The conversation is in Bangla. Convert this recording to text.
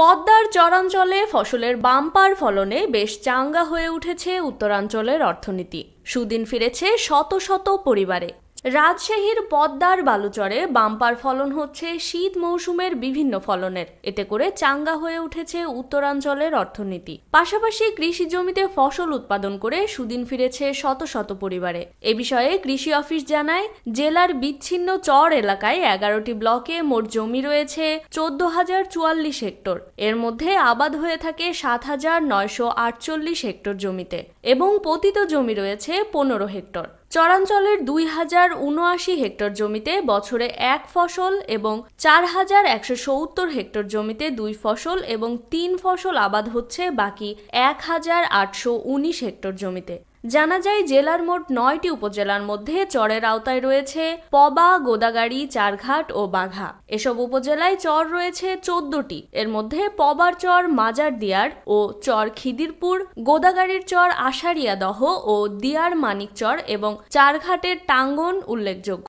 পদ্মার চরাঞ্চলে ফসলের বাম্পার ফলনে বেশ চাঙ্গা হয়ে উঠেছে উত্তরাঞ্চলের অর্থনীতি। সুদিন ফিরেছে শত শত পরিবারে। রাজশাহীর পদ্মার বালুচরে বাম্পার ফলন হচ্ছে শীত মৌসুমের বিভিন্ন ফলনের। এতে করে চাঙ্গা হয়ে উঠেছে উত্তরাঞ্চলের অর্থনীতি। পাশাপাশি কৃষি জমিতে ফসল উৎপাদন করে সুদিন ফিরেছে শত শত পরিবারে। এ বিষয়ে কৃষি অফিস জানায়, জেলার বিচ্ছিন্ন চর এলাকায় 11টি ব্লকে মোট জমি রয়েছে 14,044 হেক্টর। এর মধ্যে আবাদ হয়ে থাকে 7,948 হেক্টর জমিতে এবং পতিত জমি রয়েছে 15 হেক্টর। চরাঞ্চলের 2,079 হেক্টর জমিতে বছরে এক ফসল এবং 4,170 হেক্টর জমিতে 2 ফসল এবং 3 ফসল আবাদ হচ্ছে বাকি 1,819 হেক্টর জমিতে। জানা যায়, জেলার মোট 9টি উপজেলার মধ্যে চরের আওতায় রয়েছে পবা, গোদাগাড়ী, চারঘাট ও বাঘা। এসব উপজেলায় চর রয়েছে 14টি। এর মধ্যে পবার চর মাজার দিয়ার ও চর খিদিরপুর, গোদাগাড়ীর চর আশারিয়াদহ ও দিয়ার মানিক চর এবং চারঘাটের টাঙ্গন উল্লেখযোগ্য।